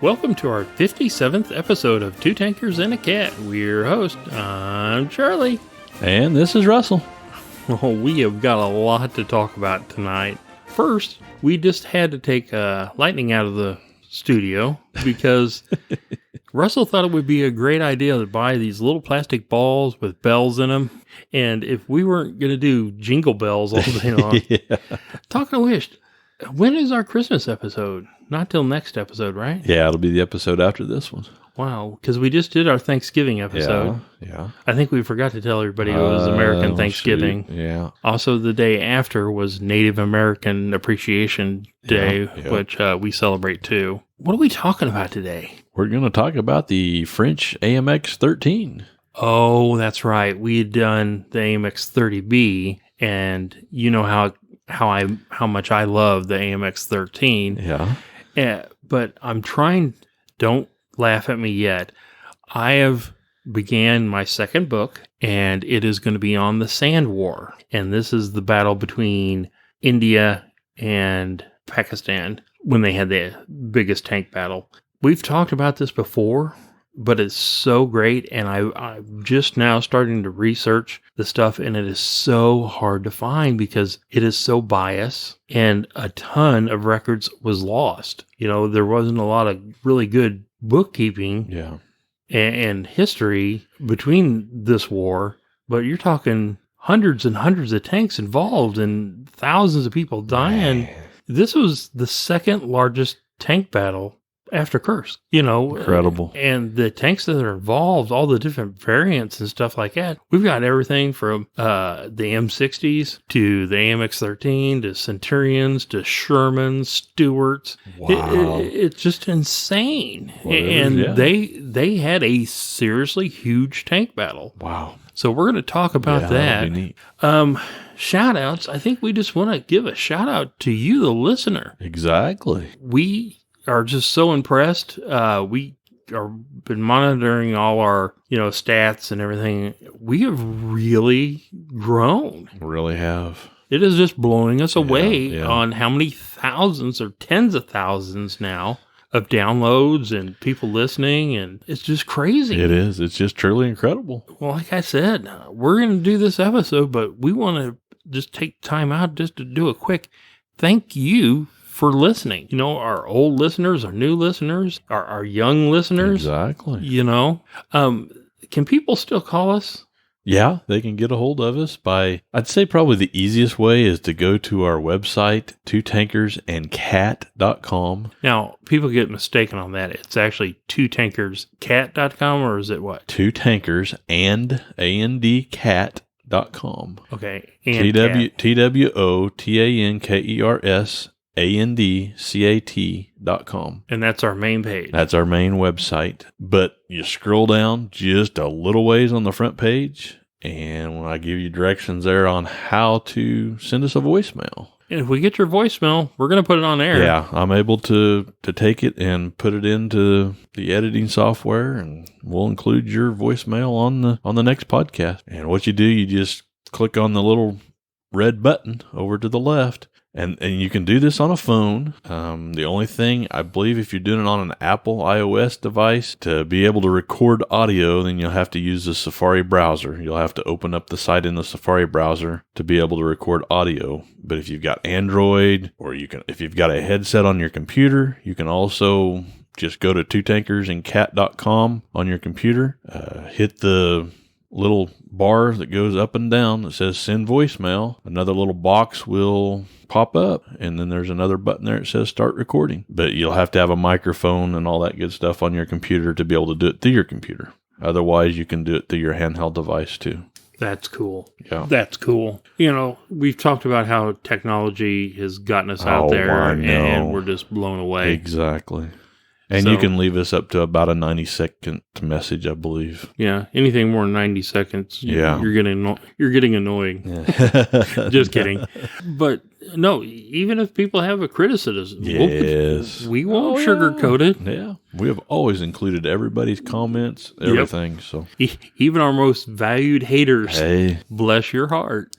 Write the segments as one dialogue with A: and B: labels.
A: Welcome to our 57th episode of Two Tankers and a Cat. We're your host. I'm Charlie.
B: And this is Russell.
A: Oh, we have got a lot to talk about tonight. First, we just had to take Lightning out of the studio because Russell thought it would be a great idea to buy these little plastic balls with bells in them. And if we weren't going to do jingle bells all day long, talking of which, when is our Christmas episode? Not till next episode, right?
B: Yeah, it'll be the episode after this one.
A: Wow, because we just did our Thanksgiving episode.
B: Yeah.
A: I think we forgot to tell everybody it was American Thanksgiving.
B: Shoot. Yeah.
A: Also, the day after was Native American Appreciation Day, which we celebrate too. What are we talking about today?
B: We're going to talk about the French AMX-13.
A: Oh, that's right. We had done the AMX-30B, and you know how much I love the AMX-13.
B: Yeah.
A: But I'm trying. Don't laugh at me yet. I have began my second book, and it is going to be on the Sand War. And this is the battle between India and Pakistan when they had the biggest tank battle. We've talked about this before, but it's so great. And I'm just now starting to research the stuff, and it is so hard to find because it is so biased, and a ton of records was lost. You know, there wasn't a lot of really good bookkeeping and history between this war, but you're talking hundreds and hundreds of tanks involved and thousands of people dying. Man. This was the second largest tank battle after Kursk, you know.
B: Incredible.
A: And the tanks that are involved, all the different variants and stuff like that, we've got everything from the M60s to the AMX-13 to Centurions to Shermans, Stuarts.
B: Wow.
A: It's just insane. They had a seriously huge tank battle.
B: Wow.
A: So we're going to talk about that.
B: Neat.
A: Shout outs. I think we just want to give a shout out to you, the listener.
B: Exactly.
A: We are just so impressed. We are been monitoring all our, stats and everything. We have really grown.
B: Really have.
A: It is just blowing us away on how many thousands or tens of thousands now of downloads and people listening, and it's just crazy.
B: It is. It's just truly incredible.
A: Well, like I said, we're going to do this episode, but we want to just take time out just to do a quick thank you for listening. Our old listeners, our new listeners, our young listeners.
B: Exactly.
A: Can people still call us?
B: Yeah, they can get a hold of us by, I'd say probably the easiest way is to go to our website, twotankersandcat.com.
A: Now, people get mistaken on that. It's actually twotankerscat.com, or is it what?
B: twotankersandcat.com.
A: Okay.
B: TWOTANKERSANDCAT.com.
A: And that's our main page.
B: That's our main website. But you scroll down just a little ways on the front page, and when I give you directions there on how to send us a voicemail.
A: And if we get your voicemail, we're going to put it on air.
B: Yeah, I'm able to take it and put it into the editing software, and we'll include your voicemail on the next podcast. And what you do, you just click on the little red button over to the left. And you can do this on a phone. The only thing, I believe, if you're doing it on an Apple iOS device, to be able to record audio, then you'll have to use the Safari browser. You'll have to open up the site in the Safari browser to be able to record audio. But if you've got Android, or if you've got a headset on your computer, you can also just go to twotankersandcat.com on your computer, hit the little bar that goes up and down that says send voicemail. Another little box will pop up, and then there's another button there that says start recording. But you'll have to have a microphone and all that good stuff on your computer to be able to do it through your computer. Otherwise, you can do it through your handheld device too.
A: That's cool.
B: Yeah.
A: That's cool. We've talked about how technology has gotten us out there, and we're just blown away.
B: Exactly. And you can leave us up to about a 90-second message, I believe.
A: Yeah, anything more than 90 seconds, you're getting annoying.
B: Yeah.
A: Just kidding. But no, even if people have a criticism, we won't sugarcoat it.
B: Yeah, we have always included everybody's comments, everything. Yep. So
A: even our most valued haters, bless your heart.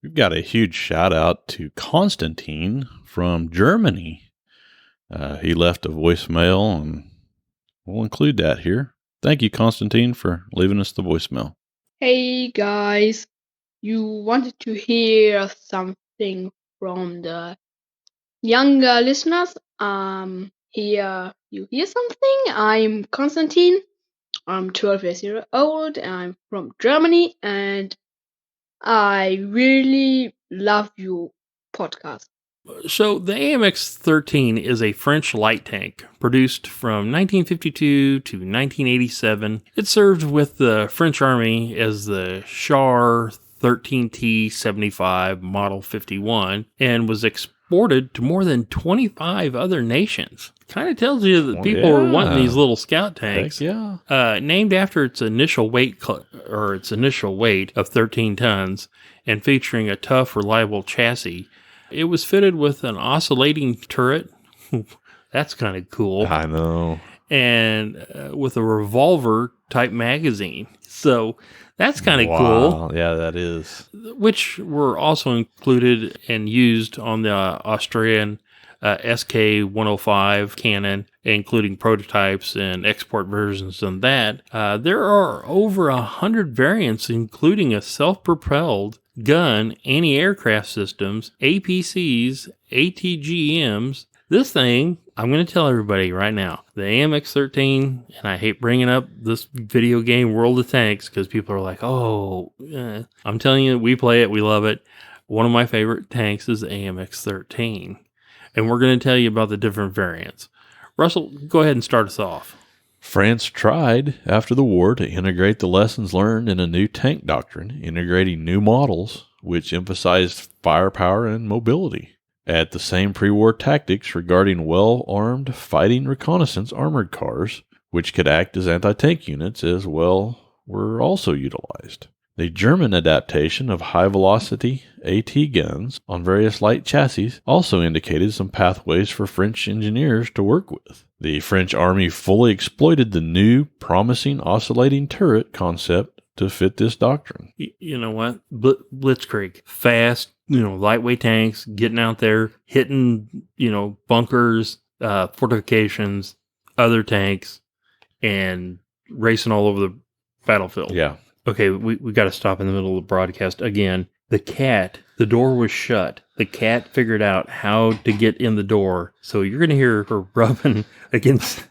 B: We've got a huge shout out to Constantine from Germany. He left a voicemail, and we'll include that here. Thank you, Constantine, for leaving us the voicemail.
C: Hey guys, you wanted to hear something from the younger listeners? Here you hear something. I'm Constantine. I'm 12 years old. I'm from Germany, and I really love your podcast.
A: So the AMX-13 is a French light tank produced from 1952 to 1987. It served with the French Army as the Char 13T75 Model 51 and was exported to more than 25 other nations. Kind of tells you that people were wanting these little scout tanks.
B: Heck yeah.
A: Named after its initial weight of 13 tons and featuring a tough, reliable chassis. It was fitted with an oscillating turret. That's kind of cool.
B: I know.
A: And with a revolver type magazine. So that's kind of cool.
B: Yeah, that is.
A: Which were also included and used on the Australian SK-105 cannon, including prototypes and export versions of that. There are over 100 variants, including a self-propelled gun, anti-aircraft systems, APCs, ATGMs. This thing, I'm going to tell everybody right now, the AMX-13, and I hate bringing up this video game World of Tanks because people are like, I'm telling you, we play it, we love it. One of my favorite tanks is the AMX-13. And we're going to tell you about the different variants. Russell, go ahead and start us off.
B: France tried after the war to integrate the lessons learned in a new tank doctrine, integrating new models which emphasized firepower and mobility. At the same pre-war tactics regarding well-armed fighting reconnaissance armored cars, which could act as anti-tank units as well, were also utilized. The German adaptation of high-velocity AT guns on various light chassis also indicated some pathways for French engineers to work with. The French Army fully exploited the new, promising oscillating turret concept to fit this doctrine.
A: You know what? Blitzkrieg. Fast, lightweight tanks, getting out there, hitting, bunkers, fortifications, other tanks, and racing all over the battlefield.
B: Yeah.
A: Okay, we got to stop in the middle of the broadcast again. The door was shut. The cat figured out how to get in the door. So you're going to hear her rubbing against...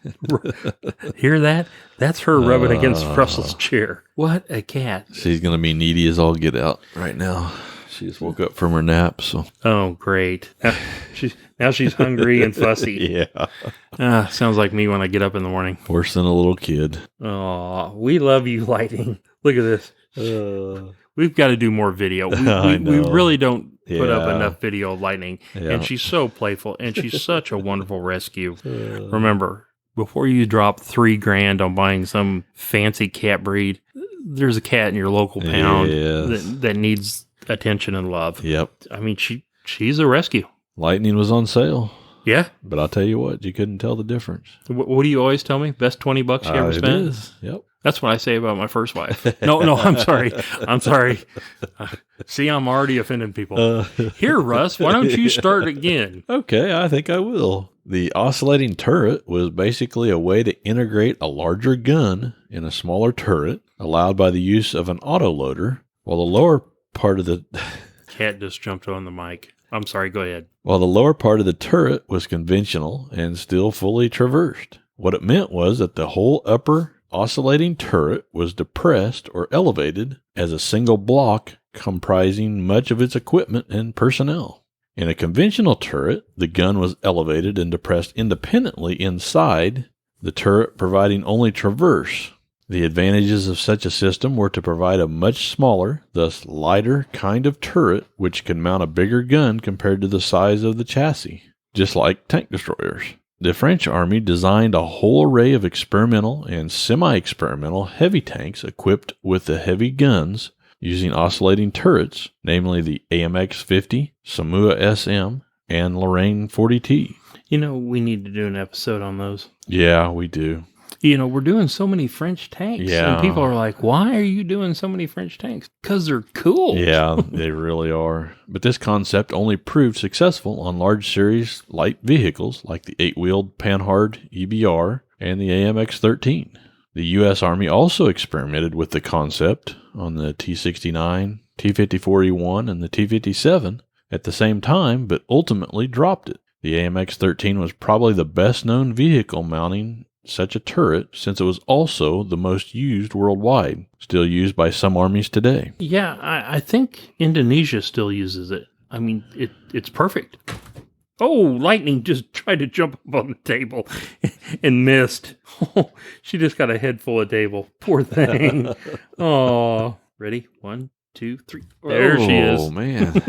A: Hear that? That's her rubbing against Russel's chair. What a cat.
B: She's going to be needy as all get out right now. She just woke up from her nap, so...
A: Oh, great. Now she's hungry and fussy.
B: Yeah.
A: Sounds like me when I get up in the morning.
B: Worse than a little kid.
A: Oh, we love you, lighting. Look at this. We've got to do more video. We really don't put up enough video of Lightning.
B: Yeah.
A: And she's so playful, and she's such a wonderful rescue. Remember, before you drop $3,000 on buying some fancy cat breed, there's a cat in your local pound that needs attention and love.
B: Yep.
A: I mean, she's a rescue.
B: Lightning was on sale.
A: Yeah.
B: But I'll tell you what, you couldn't tell the difference.
A: What do you always tell me? Best $20 you ever spent?
B: It is. Yep.
A: That's what I say about my first wife. No, I'm sorry. See, I'm already offending people. Here, Russ, why don't you start again?
B: Okay, I think I will. The oscillating turret was basically a way to integrate a larger gun in a smaller turret, allowed by the use of an autoloader, while the lower part of the...
A: Cat just jumped on the mic. I'm sorry, go ahead.
B: While the lower part of the turret was conventional and still fully traversed. What it meant was that the whole upper oscillating turret was depressed or elevated as a single block comprising much of its equipment and personnel. In a conventional turret, the gun was elevated and depressed independently inside, the turret providing only traverse. The advantages of such a system were to provide a much smaller, thus lighter kind of turret which could mount a bigger gun compared to the size of the chassis, just like tank destroyers. The French Army designed a whole array of experimental and semi-experimental heavy tanks equipped with the heavy guns using oscillating turrets, namely the AMX-50, Samua SM, and Lorraine 40T.
A: We need to do an episode on those.
B: Yeah, we do.
A: We're doing so many French tanks.
B: Yeah.
A: And people are like, why are you doing so many French tanks? Because they're cool.
B: Yeah, they really are. But this concept only proved successful on large series light vehicles like the 8-wheeled Panhard EBR and the AMX-13. The U.S. Army also experimented with the concept on the T-69, T-54E1, and the T-57 at the same time, but ultimately dropped it. The AMX-13 was probably the best-known vehicle mounting such a turret since it was also the most used worldwide, still used by some armies today.
A: Yeah, I think Indonesia still uses it. I mean, it's perfect. Oh, lightning just tried to jump up on the table and missed. Oh, she just got a head full of table. Poor thing. Oh, ready? 1, 2, 3. There she is.
B: Oh, man.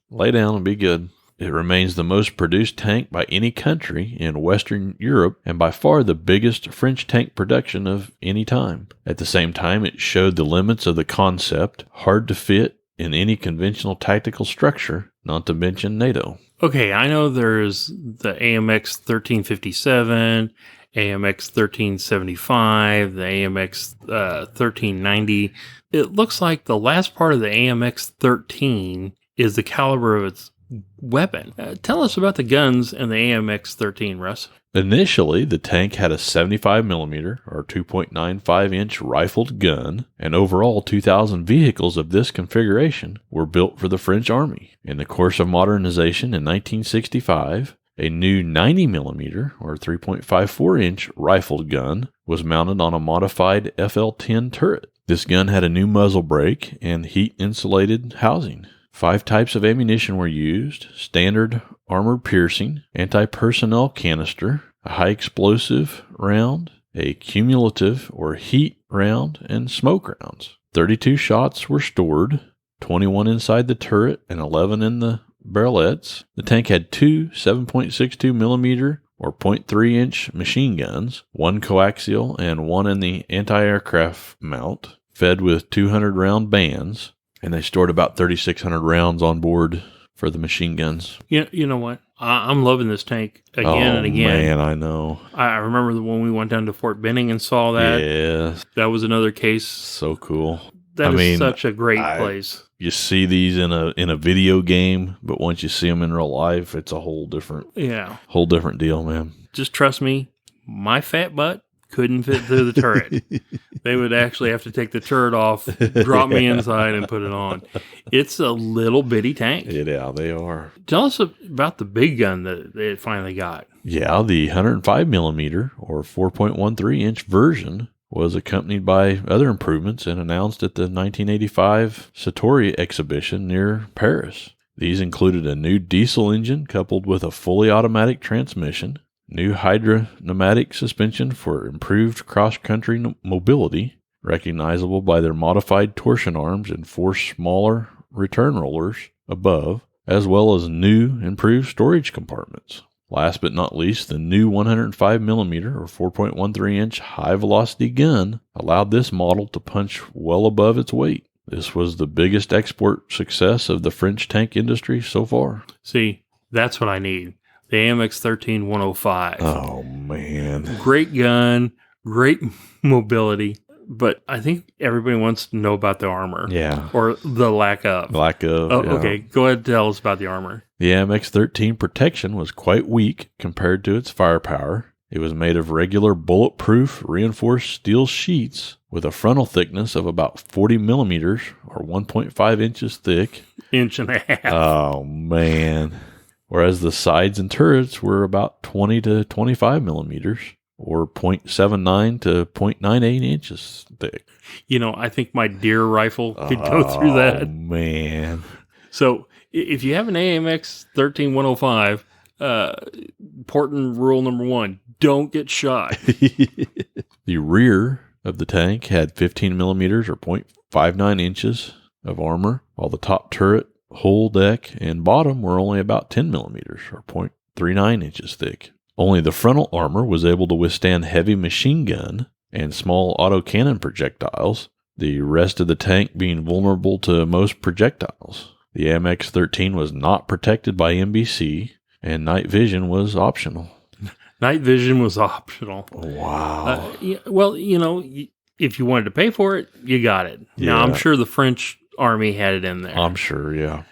B: Lay down and be good. It remains the most produced tank by any country in Western Europe and by far the biggest French tank production of any time. At the same time, it showed the limits of the concept, hard to fit in any conventional tactical structure, not to mention NATO.
A: Okay, I know there's the AMX 1357, AMX 1375, the AMX 1390. It looks like the last part of the AMX 13 is the caliber of its weapon. Tell us about the guns and the AMX 13, Russ.
B: Initially, the tank had a 75mm or 2.95-inch rifled gun, and overall 2,000 vehicles of this configuration were built for the French Army. In the course of modernization in 1965, a new 90mm or 3.54-inch rifled gun was mounted on a modified FL-10 turret. This gun had a new muzzle brake and heat-insulated housing. 5 types of ammunition were used: standard armor-piercing, anti-personnel canister, a high-explosive round, a cumulative or heat round, and smoke rounds. 32 shots were stored, 21 inside the turret and 11 in the barrelettes. The tank had 2 7.62mm or 0.3-inch machine guns, 1 coaxial and 1 in the anti-aircraft mount, fed with 200-round bands. And they stored about 3,600 rounds on board for the machine guns.
A: You know what? I'm loving this tank again and again.
B: Man, I know.
A: I remember when we went down to Fort Benning and saw that.
B: Yeah.
A: That was another case.
B: So cool.
A: That is such a great place.
B: You see these in a video game, but once you see them in real life, it's a whole different deal, man.
A: Just trust me, my fat butt couldn't fit through the turret. They would actually have to take the turret off, drop me inside, and put it on. It's a little bitty tank.
B: Yeah, they are.
A: Tell us about the big gun that it finally got.
B: Yeah, the 105mm or 4.13-inch version was accompanied by other improvements and announced at the 1985 Satori exhibition near Paris. These included a new diesel engine coupled with a fully automatic transmission, new hydropneumatic suspension for improved cross-country mobility, recognizable by their modified torsion arms and 4 smaller return rollers above, as well as new improved storage compartments. Last but not least, the new 105mm or 4.13-inch high-velocity gun allowed this model to punch well above its weight. This was the biggest export success of the French tank industry so far.
A: See, that's what I need. The AMX-13 105.
B: Oh, man.
A: Great gun, great mobility, but I think everybody wants to know about the armor.
B: Yeah.
A: Or the lack of.
B: Yeah.
A: Okay, go ahead and tell us about the armor.
B: The AMX-13 protection was quite weak compared to its firepower. It was made of regular bulletproof reinforced steel sheets with a frontal thickness of about 40mm or 1.5 inches thick.
A: Inch and a half.
B: Oh, man. Whereas the sides and turrets were about 20 to 25 millimeters, or 0.79 to 0.98 inches thick.
A: I think my deer rifle could go through that.
B: Oh, man.
A: So, if you have an AMX 13 105, important rule number 1, don't get shot.
B: The rear of the tank had 15 millimeters, or 0.59 inches of armor, while the top turret, hull, deck, and bottom were only about 10 millimeters, or 0.39 inches thick. Only the frontal armor was able to withstand heavy machine gun and small autocannon projectiles, the rest of the tank being vulnerable to most projectiles. The AMX-13 was not protected by NBC, and night vision was optional.
A: Night vision was optional.
B: Wow.
A: Well, if you wanted to pay for it, you got it. Now, I'm
B: Yeah.
A: sure the French army had it in there.
B: I'm sure, yeah.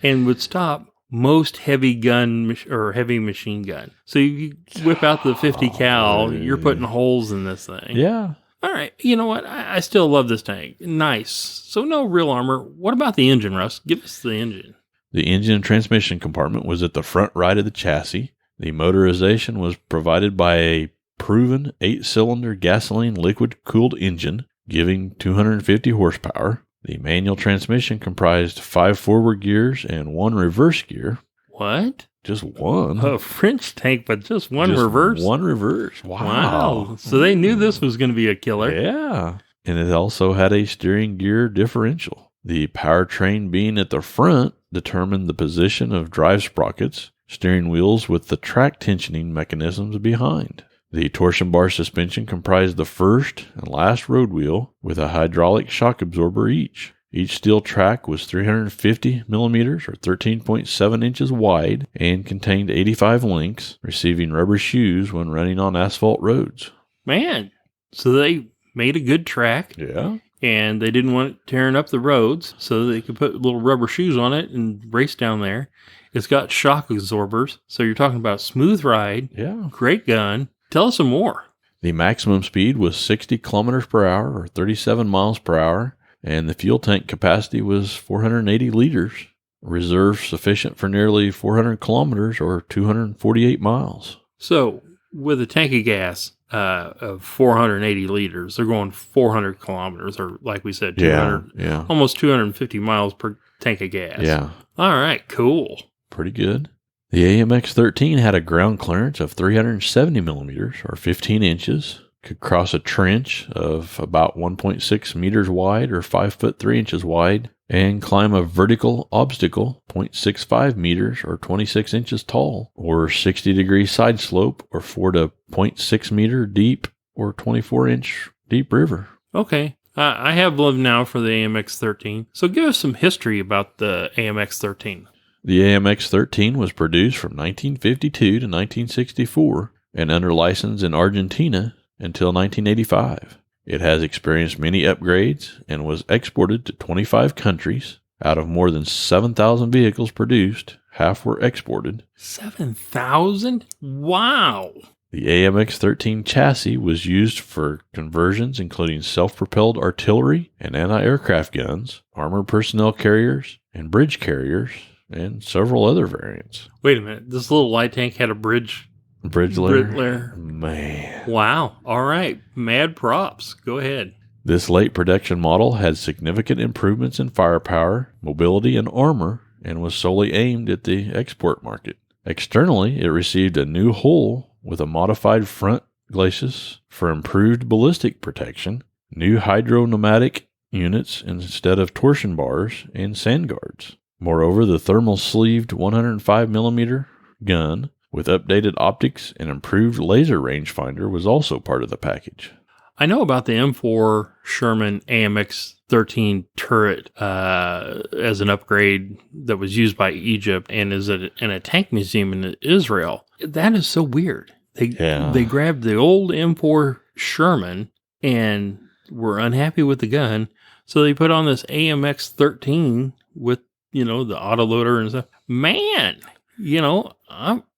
A: And would stop most heavy gun or heavy machine gun. So you whip out the 50 cal, you're putting holes in this thing.
B: Yeah.
A: All right. You know what? I still love this tank. Nice. So no real armor. What about the engine, Russ? Give us the engine.
B: The engine and transmission compartment was at the front right of the chassis. The motorization was provided by a proven 8-cylinder gasoline liquid-cooled engine, giving 250 horsepower. The manual transmission comprised 5 forward gears and 1 reverse gear.
A: What?
B: Just one.
A: A French tank, but just one reverse?
B: One reverse. Wow.
A: So they knew this was going to be a killer.
B: Yeah. And it also had a steering gear differential. The powertrain being at the front determined the position of drive sprockets, steering wheels with the track tensioning mechanisms behind. The torsion bar suspension comprised the first and last road wheel with a hydraulic shock absorber each. Each steel track was 350 millimeters or 13.7 inches wide and contained 85 links, receiving rubber shoes when running on asphalt roads.
A: Man, so they made a good track.
B: Yeah.
A: And they didn't want it tearing up the roads, so they could put little rubber shoes on it and race down there. It's got shock absorbers, so you're talking about smooth ride.
B: Yeah.
A: Great gun. Tell us some more.
B: The maximum speed was 60 kilometers per hour or 37 miles per hour, and the fuel tank capacity was 480 liters, reserve sufficient for nearly 400 kilometers or 248 miles.
A: So, with a tank of gas of 480 liters, they're going 400 kilometers, or like we said, 200, almost 250 miles per tank of gas.
B: Yeah.
A: All right, cool.
B: Pretty good. The AMX-13 had a ground clearance of 370 millimeters or 15 inches, could cross a trench of about 1.6 meters wide or 5 foot 3 inches wide, and climb a vertical obstacle 0.65 meters or 26 inches tall, or 60-degree side slope, or 4 to 0.6 meter deep or 24-inch deep river.
A: Okay. I have lived now for the AMX-13, so give us some history about the AMX-13.
B: The AMX-13 was produced from 1952 to 1964 and under license in Argentina until 1985. It has experienced many upgrades and was exported to 25 countries. Out of more than 7,000 vehicles produced, half were exported.
A: 7,000? Wow!
B: The AMX-13 chassis was used for conversions including self-propelled artillery and anti-aircraft guns, armored personnel carriers, and bridge carriers, and several other variants.
A: Wait a minute. This little light tank had a bridge layer?
B: Man.
A: Wow. All right. Mad props. Go ahead.
B: This late production model had significant improvements in firepower, mobility, and armor, and was solely aimed at the export market. Externally, it received a new hull with a modified front glacis for improved ballistic protection, new hydro-pneumatic units instead of torsion bars, and sand guards. Moreover, the thermal sleeved 105mm gun with updated optics and improved laser rangefinder was also part of the package.
A: I know about the M4 Sherman AMX-13 turret as an upgrade that was used by Egypt and is in a tank museum in Israel. That is so weird. They grabbed the old M4 Sherman and were unhappy with the gun, so they put on this AMX-13 with the autoloader and stuff. Man,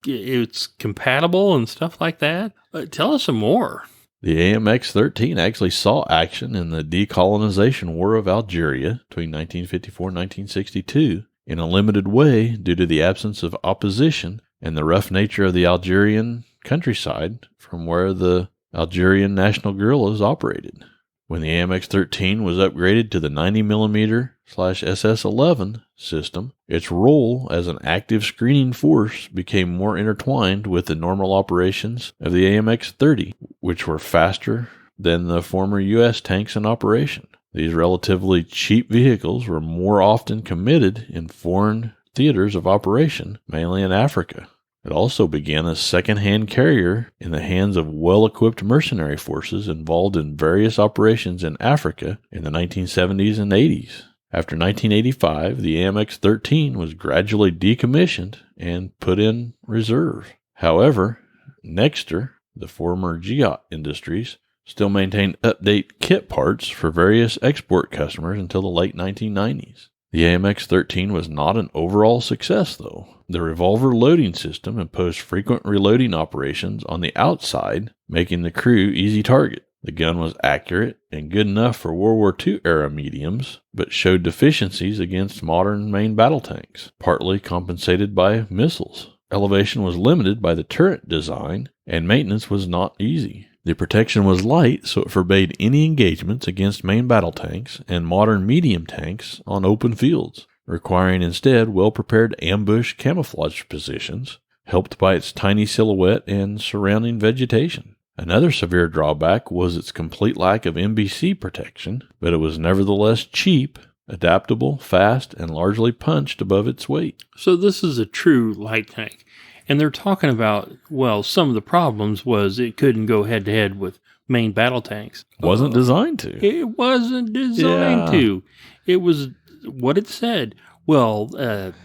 A: it's compatible and stuff like that. Tell us some more.
B: The AMX-13 actually saw action in the decolonization war of Algeria between 1954 and 1962 in a limited way due to the absence of opposition and the rough nature of the Algerian countryside from where the Algerian national guerrillas operated. When the AMX-13 was upgraded to the 90mm/SS-11 system, its role as an active screening force became more intertwined with the normal operations of the AMX-30, which were faster than the former U.S. tanks in operation. These relatively cheap vehicles were more often committed in foreign theaters of operation, mainly in Africa. It also began a second-hand carrier in the hands of well-equipped mercenary forces involved in various operations in Africa in the 1970s and 80s. After 1985, the AMX-13 was gradually decommissioned and put in reserve. However, Nexter, the former Giot Industries, still maintained update kit parts for various export customers until the late 1990s. The AMX-13 was not an overall success, though. The revolver loading system imposed frequent reloading operations on the outside, making the crew easy target. The gun was accurate and good enough for World War II era mediums, but showed deficiencies against modern main battle tanks, partly compensated by missiles. Elevation was limited by the turret design, and maintenance was not easy. The protection was light, so it forbade any engagements against main battle tanks and modern medium tanks on open fields, requiring instead well-prepared ambush camouflage positions, helped by its tiny silhouette and surrounding vegetation. Another severe drawback was its complete lack of NBC protection, but it was nevertheless cheap, adaptable, fast, and largely punched above its weight.
A: So this is a true light tank. And they're talking about, well, some of the problems was it couldn't go head-to-head with main battle tanks.
B: Wasn't designed to.
A: It wasn't designed to. It was what it said. Well,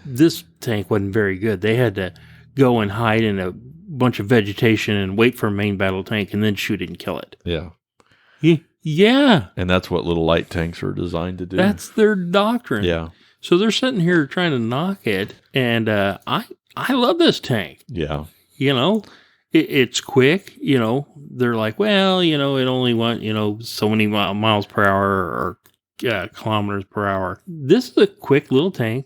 A: this tank wasn't very good. They had to go and hide in a bunch of vegetation and wait for a main battle tank and then shoot it and kill it.
B: Yeah.
A: Yeah.
B: And that's what little light tanks are designed to do.
A: That's their doctrine.
B: Yeah.
A: So they're sitting here trying to knock it, and I love this tank.
B: Yeah.
A: You know, it's quick. You know, they're like, well, you know, it only went, you know, so many miles per hour or kilometers per hour. This is a quick little tank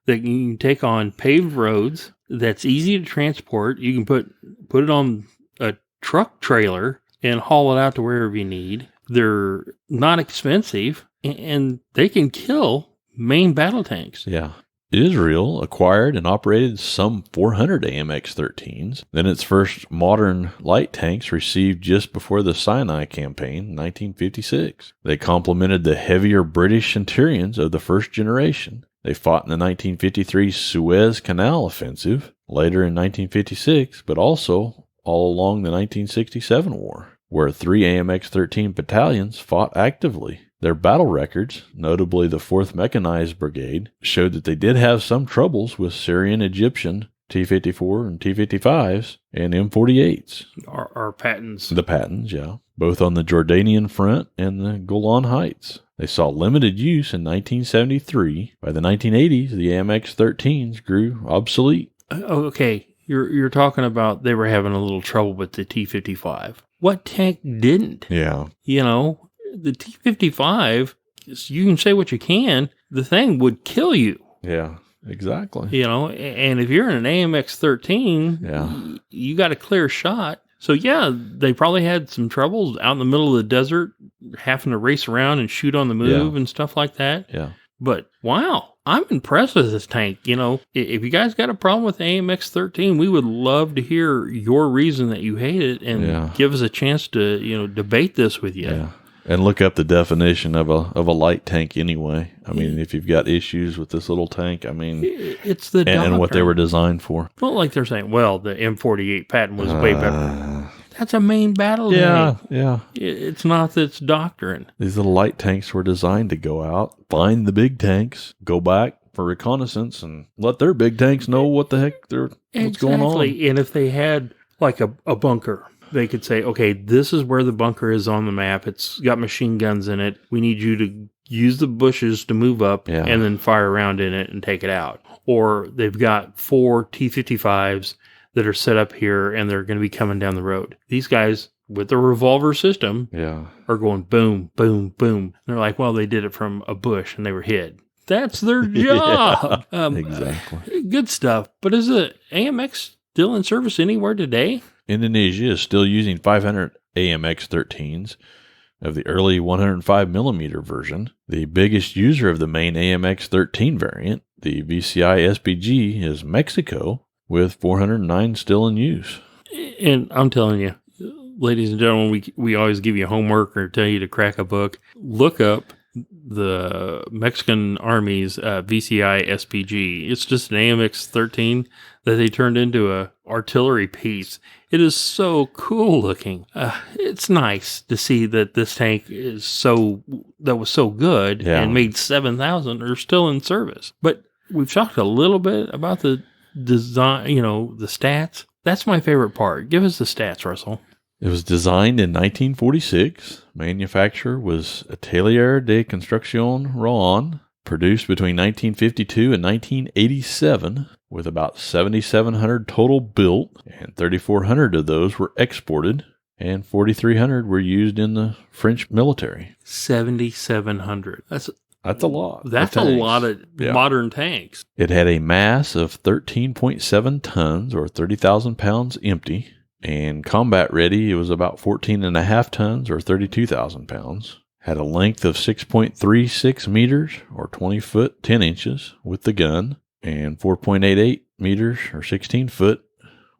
A: that you can take on paved roads. That's easy to transport. You can put it on a truck trailer and haul it out to wherever you need. They're not expensive, and they can kill main battle tanks.
B: Yeah. Israel acquired and operated some 400 AMX-13s. Then its first modern light tanks received just before the Sinai campaign in 1956. They complemented the heavier British Centurions of the first generation. They fought in the 1953 Suez Canal offensive, later in 1956, but also all along the 1967 war, where 3 AMX-13 battalions fought actively. Their battle records, notably the 4th Mechanized Brigade, showed that they did have some troubles with Syrian Egyptian T-54 and T-55s and M48s.
A: Our Pattons.
B: The Pattons, yeah. Both on the Jordanian front and the Golan Heights. They saw limited use in 1973. By the 1980s, the AMX-13s grew obsolete.
A: Okay, you're talking about they were having a little trouble with the T-55. What tank didn't?
B: Yeah.
A: You know, the T-55, you can say what you can, the thing would kill you.
B: Yeah, exactly.
A: You know, and if you're in an AMX-13, you got a clear shot. So, yeah, they probably had some troubles out in the middle of the desert, having to race around and shoot on the move and stuff like that.
B: Yeah.
A: But, wow, I'm impressed with this tank. You know, if you guys got a problem with the AMX-13, we would love to hear your reason that you hate it and give us a chance to, you know, debate this with you.
B: Yeah. And look up the definition of a light tank anyway. I mean, if you've got issues with this little tank, I mean,
A: it's the
B: and what they were designed for.
A: Well, like they're saying, well, the M48 Patton was way better. That's a main battle tank.
B: Yeah.
A: It's not that's doctrine.
B: These little light tanks were designed to go out, find the big tanks, go back for reconnaissance, and let their big tanks know what the heck what's going on.
A: And if they had like a bunker, they could say, okay, this is where the bunker is on the map. It's got machine guns in it. We need you to use the bushes to move up and then fire around in it and take it out. Or they've got 4 T-55s that are set up here and they're going to be coming down the road. These guys with the revolver system are going boom, boom, boom. And they're like, well, they did it from a bush and they were hid. That's their job.
B: Exactly.
A: Good stuff. But is the AMX still in service anywhere today?
B: Indonesia is still using 500 AMX-13s of the early 105mm version. The biggest user of the main AMX-13 variant, the VCI SPG, is Mexico, with 409 still in use.
A: And I'm telling you, ladies and gentlemen, we always give you homework or tell you to crack a book. Look up the Mexican Army's VCI SPG. It's just an AMX-13 that they turned into a artillery piece. It is so cool looking. It's nice to see that this tank was so good and made 7,000 are still in service. But we've talked a little bit about the design, you know, the stats. That's my favorite part. Give us the stats, Russell.
B: It was designed in 1946. Manufacturer was Atelier de Construction Rouen. Produced between 1952 and 1987, with about 7,700 total built, and 3,400 of those were exported, and 4,300 were used in the French military.
A: 7,700. That's
B: a lot.
A: That's a lot of modern tanks.
B: It had a mass of 13.7 tons, or 30,000 pounds empty, and combat ready, it was about 14.5 tons, or 32,000 pounds. Had a length of 6.36 meters, or 20 foot 10 inches, with the gun, and 4.88 meters, or 16 foot,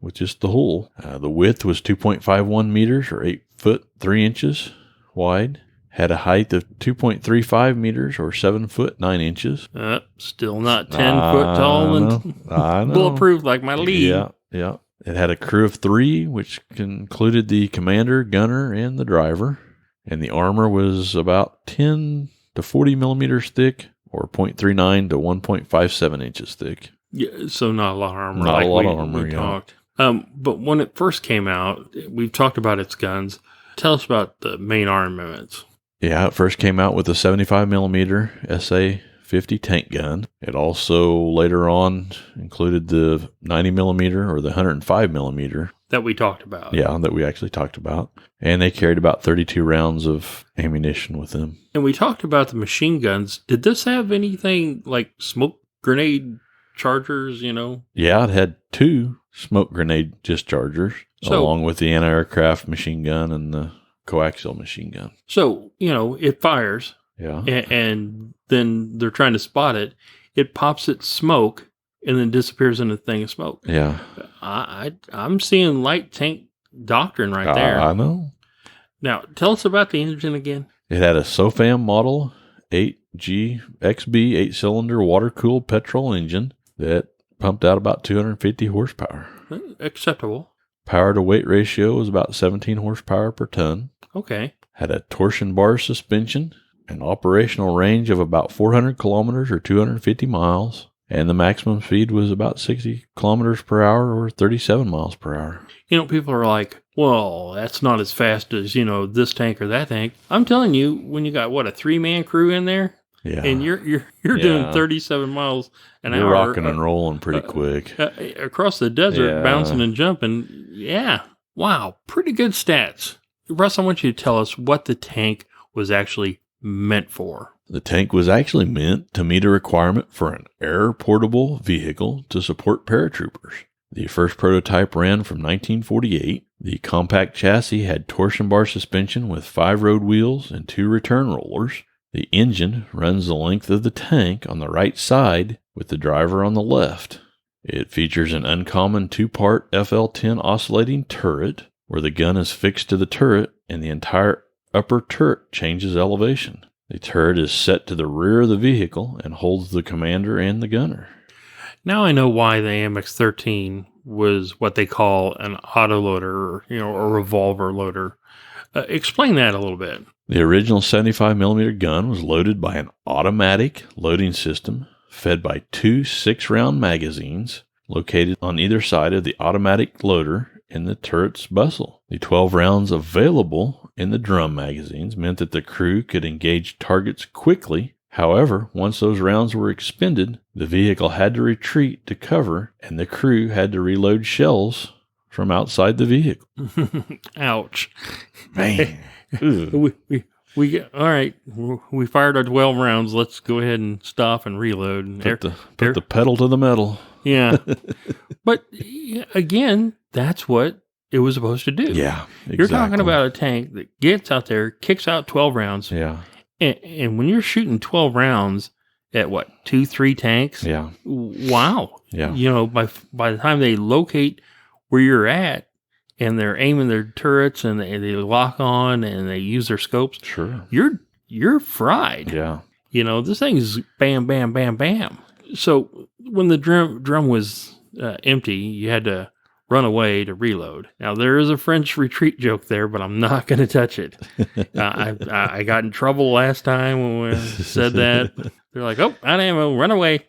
B: with just the hull. The width was 2.51 meters, or 8 foot 3 inches wide. Had a height of 2.35 meters, or 7 foot 9 inches.
A: Still not 10 foot tall and bulletproof like my lead.
B: Yeah. It had a crew of 3, which included the commander, gunner, and the driver. And the armor was about 10 to 40 millimeters thick, or 0.39 to 1.57 inches thick.
A: Yeah, so not a lot of armor.
B: Not a lot of armor, yeah.
A: Talked. But when it first came out, we've talked about its guns. Tell us about the main armaments.
B: Yeah, it first came out with a 75 millimeter SA-50 tank gun. It also later on included the 90 millimeter or the 105 millimeter.
A: That we talked about.
B: Yeah, that we actually talked about. And they carried about 32 rounds of ammunition with them.
A: And we talked about the machine guns. Did this have anything like smoke grenade chargers,
B: Yeah, it had 2 smoke grenade dischargers, along with the anti-aircraft machine gun and the coaxial machine gun.
A: So, it fires.
B: Yeah.
A: And then they're trying to spot it. It pops its smoke and then disappears in a thing of smoke.
B: Yeah.
A: I'm seeing light tank doctrine right there.
B: I know.
A: Now, tell us about the engine again.
B: It had a SOFAM Model 8G XB 8-cylinder water-cooled petrol engine that pumped out about 250 horsepower.
A: Acceptable.
B: Power-to-weight ratio was about 17 horsepower per ton.
A: Okay.
B: Had a torsion bar suspension, an operational range of about 400 kilometers or 250 miles. And the maximum speed was about 60 kilometers per hour or 37 miles per hour.
A: People are like, well, that's not as fast as, this tank or that tank. I'm telling you, when you got, a 3-man crew in there?
B: Yeah.
A: And you're doing 37 miles an hour.
B: You're rocking and rolling pretty quick.
A: Across the desert, bouncing and jumping. Yeah. Wow. Pretty good stats. Russ, I want you to tell us what the tank was actually meant for.
B: The tank was actually meant to meet a requirement for an air-portable vehicle to support paratroopers. The first prototype ran from 1948. The compact chassis had torsion bar suspension with 5 road wheels and 2 return rollers. The engine runs the length of the tank on the right side with the driver on the left. It features an uncommon 2-part FL-10 oscillating turret where the gun is fixed to the turret and the entire upper turret changes elevation. The turret is set to the rear of the vehicle and holds the commander and the gunner.
A: Now I know why the AMX-13 was what they call an autoloader, or a revolver loader. Explain that a little bit.
B: The original 75 millimeter gun was loaded by an automatic loading system fed by 2 6-round magazines located on either side of the automatic loader in the turret's bustle. The 12 rounds available in the drum magazines meant that the crew could engage targets quickly. However, once those rounds were expended, the vehicle had to retreat to cover, and the crew had to reload shells from outside the vehicle.
A: Ouch.
B: Man.
A: We all right. We fired our 12 rounds. Let's go ahead and stop and reload.
B: Put the pedal to the metal.
A: Yeah. But again, that's what it was supposed to do.
B: Yeah, exactly.
A: You're talking about a tank that gets out there, kicks out 12 rounds.
B: Yeah.
A: And when you're shooting 12 rounds at 2-3 tanks?
B: Yeah.
A: Wow.
B: Yeah.
A: By the time they locate where you're at and they're aiming their turrets and they lock on and they use their scopes.
B: Sure.
A: You're fried.
B: Yeah.
A: This thing is bam, bam, bam, bam. So when the drum was empty, you had to run away to reload. Now, there is a French retreat joke there, but I'm not going to touch it. I got in trouble last time when we said that. They're like, oh, out of ammo, run away.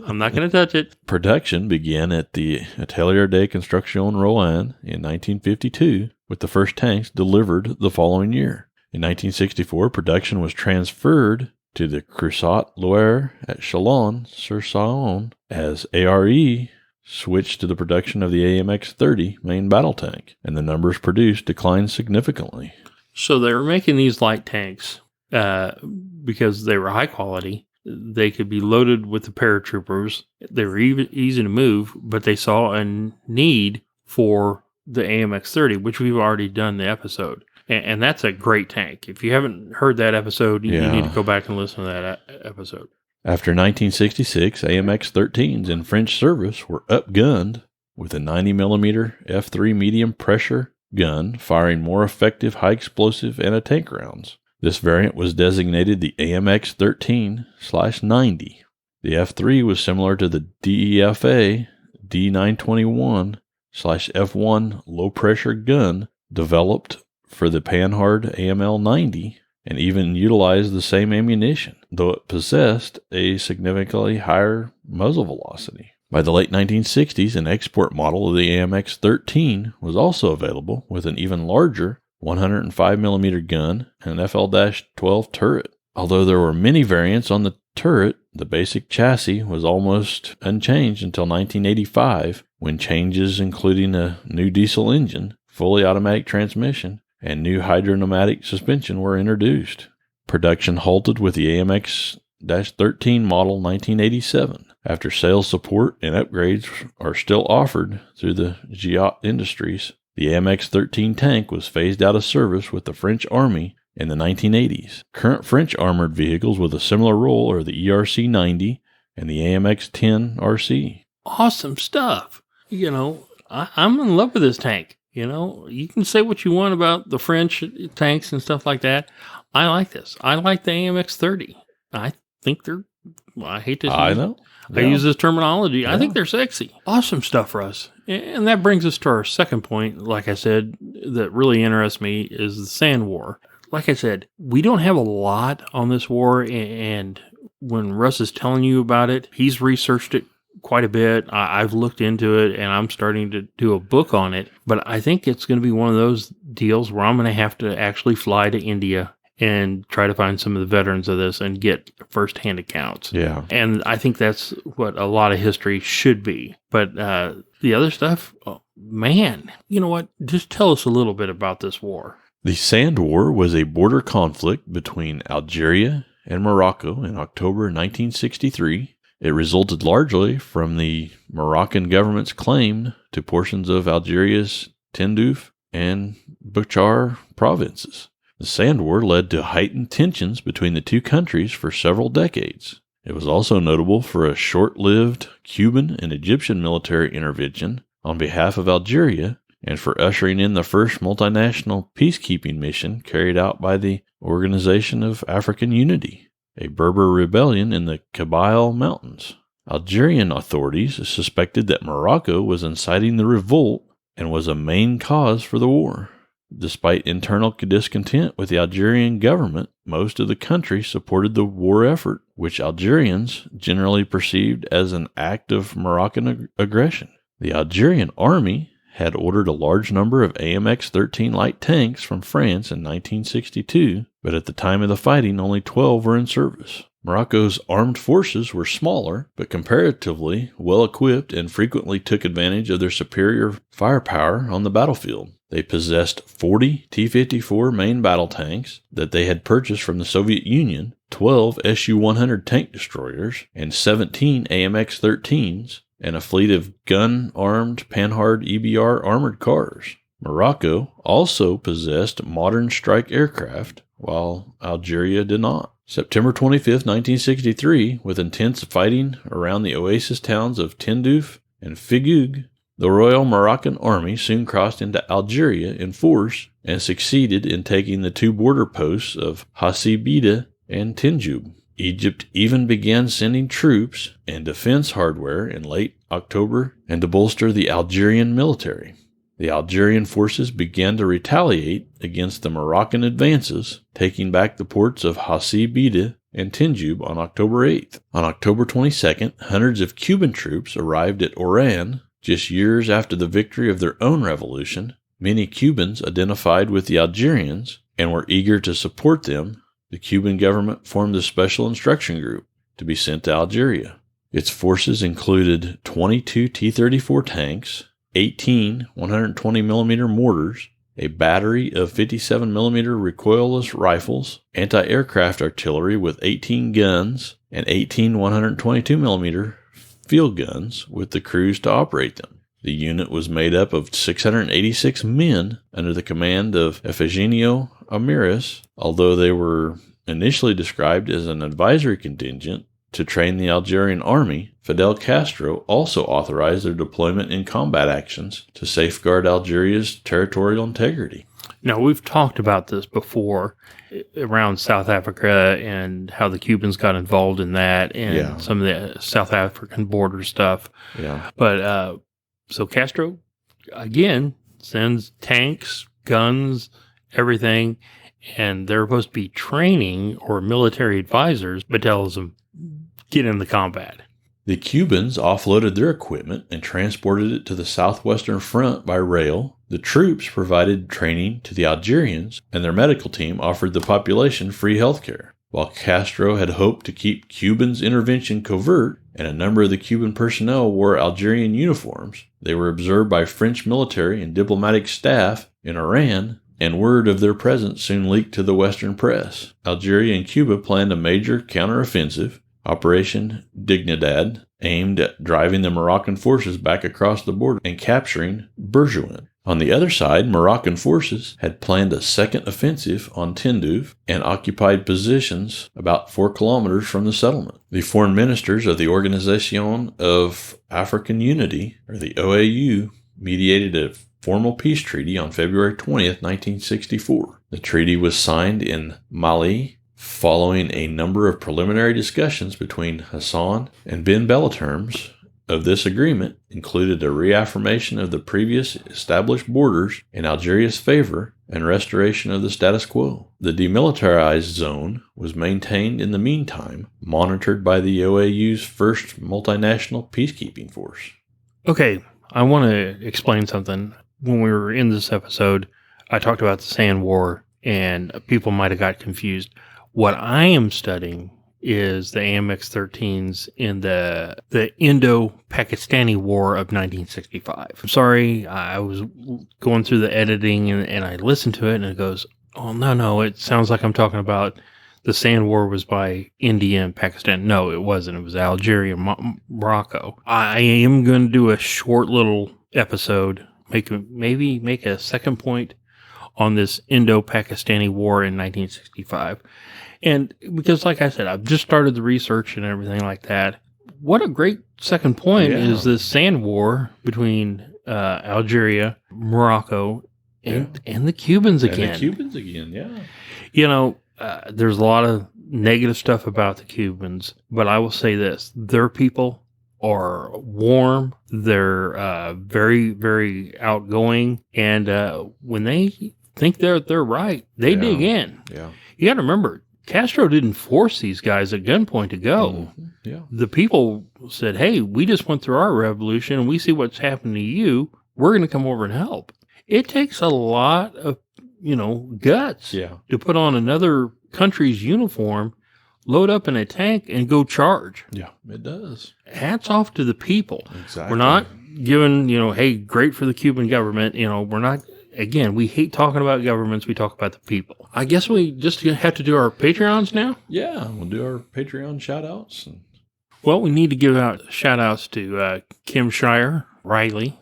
A: I'm not going to touch it.
B: Production began at the Atelier de Construction Rouen in 1952, with the first tanks delivered the following year. In 1964, production was transferred to the Creusot-Loire at Chalon-sur-Saône as ARE switched to the production of the AMX-13 main battle tank, and the numbers produced declined significantly.
A: So they were making these light tanks because they were high quality. They could be loaded with the paratroopers. They were easy to move, but they saw a need for the AMX-13, which we've already done the episode. And that's a great tank. If you haven't heard that episode, you need to go back and listen to that episode.
B: After 1966, AMX-13s in French service were upgunned with a 90mm F3 medium pressure gun firing more effective high explosive anti-tank rounds. This variant was designated the AMX-13/90. The F3 was similar to the DEFA D921/F1 low-pressure gun developed for the Panhard AML-90 and even utilized the same ammunition, though it possessed a significantly higher muzzle velocity. By the late 1960s, an export model of the AMX-13 was also available with an even larger 105mm gun and an FL-12 turret. Although there were many variants on the turret, the basic chassis was almost unchanged until 1985, when changes including a new diesel engine, fully automatic transmission, and new hydropneumatic suspension were introduced. Production halted with the AMX-13 model 1987. After sales support and upgrades are still offered through the Giat Industries, the AMX-13 tank was phased out of service with the French Army in the 1980s. Current French armored vehicles with a similar role are the ERC-90 and the AMX-10 RC.
A: Awesome stuff. You know, I'm in love with this tank. You know, you can say what you want about the French tanks and stuff like that. I like this. I like the AMX-30. I think they're, I hate to use this terminology. Yeah. I think they're sexy. Awesome stuff, Russ. And that brings us to our second point, like I said, that really interests me is the Sand War. Like I said, we don't have a lot on this war, and when Russ is telling you about it, he's researched it quite a bit. I've looked into it, and I'm starting to do a book on it. But I think it's going to be one of those deals where I'm going to have to actually fly to India and try to find some of the veterans of this and get firsthand accounts.
B: Yeah.
A: And I think that's what a lot of history should be. But the other stuff, oh, man, you know what? Just tell us a little bit about this war.
B: The Sand War was a border conflict between Algeria and Morocco in October 1963. It resulted largely from the Moroccan government's claim to portions of Algeria's Tindouf and Bouchar provinces. The Sand War led to heightened tensions between the two countries for several decades. It was also notable for a short-lived Cuban and Egyptian military intervention on behalf of Algeria and for ushering in the first multinational peacekeeping mission carried out by the Organization of African Unity, a Berber rebellion in the Kabyle Mountains. Algerian authorities suspected that Morocco was inciting the revolt and was a main cause for the war. Despite internal discontent with the Algerian government, most of the country supported the war effort, which Algerians generally perceived as an act of Moroccan aggression. The Algerian army had ordered a large number of AMX-13 light tanks from France in 1962, but at the time of the fighting, only 12 were in service. Morocco's armed forces were smaller, but comparatively well-equipped and frequently took advantage of their superior firepower on the battlefield. They possessed 40 T-54 main battle tanks that they had purchased from the Soviet Union, 12 Su-100 tank destroyers, and 17 AMX-13s, and a fleet of gun-armed Panhard EBR armored cars. Morocco also possessed modern strike aircraft, while Algeria did not. September 25, 1963, with intense fighting around the oasis towns of Tindouf and Figug, the Royal Moroccan Army soon crossed into Algeria in force and succeeded in taking the two border posts of Hassibida and Tinjoub. Egypt even began sending troops and defense hardware in late October and to bolster the Algerian military. The Algerian forces began to retaliate against the Moroccan advances, taking back the ports of Hassi Bida and Tinjub on October 8th. On October 22nd, hundreds of Cuban troops arrived at Oran just years after the victory of their own revolution. Many Cubans identified with the Algerians and were eager to support them. The Cuban government formed a special instruction group to be sent to Algeria. Its forces included 22 T-34 tanks, 18 120mm mortars, a battery of 57mm recoilless rifles, anti-aircraft artillery with 18 guns, and 18 122mm field guns with the crews to operate them. The unit was made up of 686 men under the command of Efigênio Amiris, although they were initially described as an advisory contingent to train the Algerian army. Fidel Castro also authorized their deployment in combat actions to safeguard Algeria's territorial integrity.
A: Now, we've talked about this before around South Africa and how the Cubans got involved in that and some of the South African border stuff.
B: Yeah.
A: But so Castro, again, sends tanks, guns, everything, and they're supposed to be training or military advisors, but tells them, get in the combat.
B: The Cubans offloaded their equipment and transported it to the southwestern front by rail. The troops provided training to the Algerians, and their medical team offered the population free health care. While Castro had hoped to keep Cubans' intervention covert, and a number of the Cuban personnel wore Algerian uniforms, they were observed by French military and diplomatic staff in Oran, and word of their presence soon leaked to the Western press. Algeria and Cuba planned a major counteroffensive, Operation Dignidad, aimed at driving the Moroccan forces back across the border and capturing Bourgoin. On the other side, Moroccan forces had planned a second offensive on Tindouf and occupied positions about 4 kilometers from the settlement. The foreign ministers of the Organization of African Unity, or the OAU, mediated a formal peace treaty on February 20th, 1964. The treaty was signed in Mali following a number of preliminary discussions between Hassan and Ben Bella. Terms of this agreement included a reaffirmation of the previous established borders in Algeria's favor and restoration of the status quo. The demilitarized zone was maintained in the meantime, monitored by the OAU's first multinational peacekeeping force.
A: Okay, I want to explain something. When we were in this episode, I talked about the Sand War, and people might have got confused. What I am studying is the AMX-13s in the Indo-Pakistani War of 1965. I'm sorry, I was going through the editing and I listened to it and it goes, oh, no, it sounds like I'm talking about the Sand War was by India and Pakistan. No, it wasn't. It was Algeria and Morocco. I am going to do a short little episode, maybe make a second point on this Indo-Pakistani War in 1965. And because, like I said, I've just started the research and everything like that. What a great second point is this Sand War between Algeria, Morocco, and the Cubans again. You know, there's a lot of negative stuff about the Cubans, but I will say this. Their people are warm. They're very, very outgoing. And when they think they're right, they dig in.
B: Yeah.
A: You got to remember, Castro didn't force these guys at gunpoint to go.
B: Mm-hmm. Yeah.
A: The people said, hey, we just went through our revolution and we see what's happened to you. We're going to come over and help. It takes a lot of, guts to put on another country's uniform, load up in a tank, and go charge.
B: Yeah, it does.
A: Hats off to the people.
B: Exactly.
A: We're not giving, hey, great for the Cuban government. We're not. Again, we hate talking about governments. We talk about the people. I guess we just have to do our Patreons now.
B: Yeah, we'll do our Patreon shout-outs.
A: Well, we need to give out shout-outs to Kim Shire, Riley,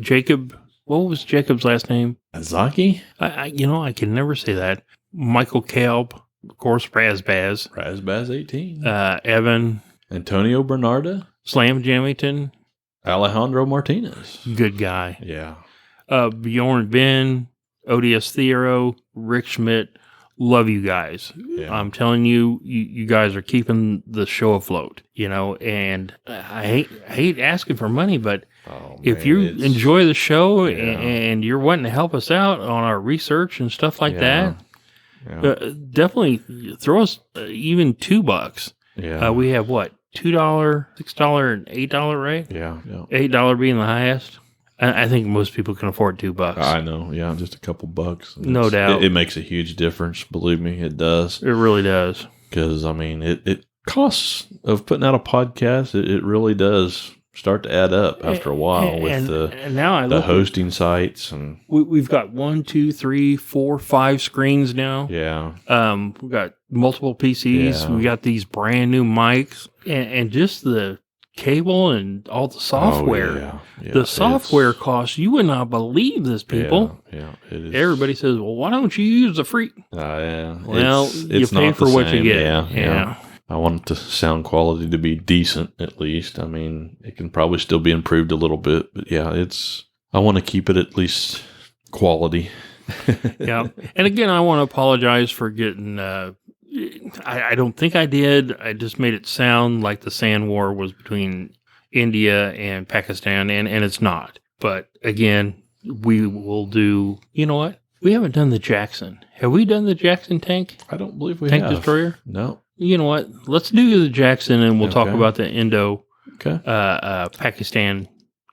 A: Jacob. What was Jacob's last name?
B: Azaki?
A: I can never say that. Michael Kalb, of course, Razbaz.
B: Razbaz 18.
A: Evan.
B: Antonio Bernarda.
A: Slam Jamington.
B: Alejandro Martinez.
A: Good guy.
B: Yeah.
A: Bjorn Ben, ODS Theo, Rick Schmidt, love you guys.
B: Yeah.
A: I'm telling you, you guys are keeping the show afloat, and I hate asking for money, but if you enjoy the show and you're wanting to help us out on our research and stuff like that, definitely throw us even $2.
B: Yeah.
A: We have what? $2, $6, and $8, right?
B: Yeah.
A: $8 being the highest. I think most people can afford $2.
B: I know. Yeah, just a couple bucks.
A: No doubt.
B: It makes a huge difference. Believe me, it does.
A: It really does.
B: Because, I mean, it costs of putting out a podcast. It really does start to add up after a while with the hosting sites. And
A: we've got 1, 2, 3, 4, 5 screens now.
B: Yeah.
A: We've got multiple PCs.
B: Yeah.
A: We got these brand new mics and just the cable and all the software.
B: Oh, yeah.
A: The software costs, you would not believe this, people.
B: Yeah, it is.
A: Everybody says, well, why don't you use the free?
B: Yeah.
A: Well, you pay for what you get.
B: Yeah. I want the sound quality to be decent, at least. I mean, it can probably still be improved a little bit, but yeah, I want to keep it at least quality.
A: Yeah. And again, I want to apologize for getting, I don't think I did. I just made it sound like the sand war was between India and Pakistan, and it's not. But again, we will do, you know what? We haven't done the Jackson. Have we done the Jackson tank?
B: I don't believe we
A: tank
B: have.
A: Destroyer?
B: No.
A: You know what? Let's do the Jackson, and we'll talk about the Pakistan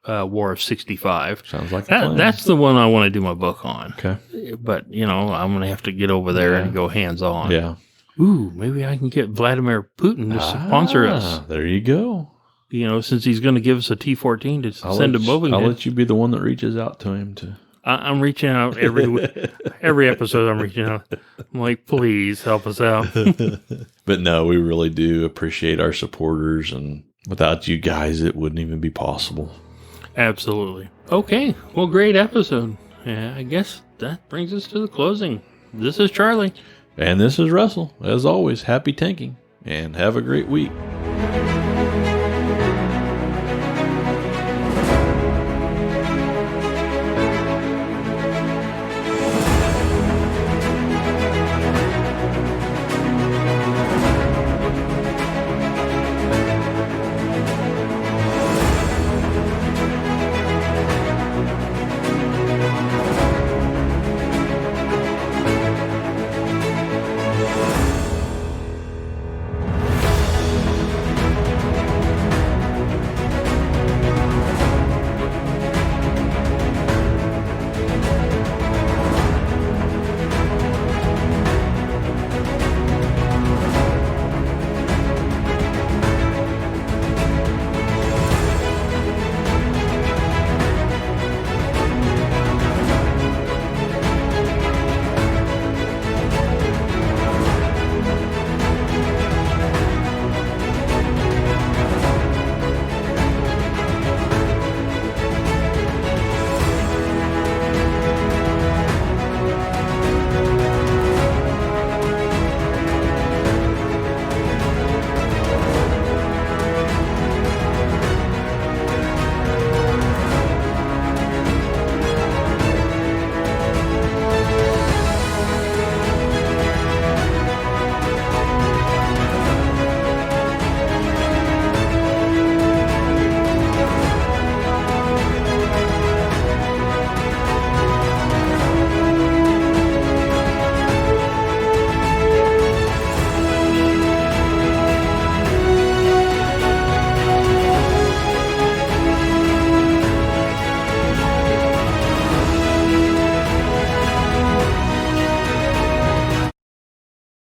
A: War of 65.
B: Sounds like a plan.
A: That's the one I want to do my book on.
B: Okay.
A: But, I'm going to have to get over there and go hands-on.
B: Yeah.
A: Ooh, maybe I can get Vladimir Putin to sponsor us.
B: There you go.
A: Since he's going to give us a T-14 to send to Bovington.
B: I'll let you be the one that reaches out to him to...
A: I'm reaching out every episode. I'm reaching out. I'm like, please help us out.
B: But no, we really do appreciate our supporters, and without you guys, it wouldn't even be possible.
A: Absolutely. Okay. Well, great episode. Yeah, I guess that brings us to the closing. This is Charlie.
B: And this is Russell. As always, happy tanking, and have a great week.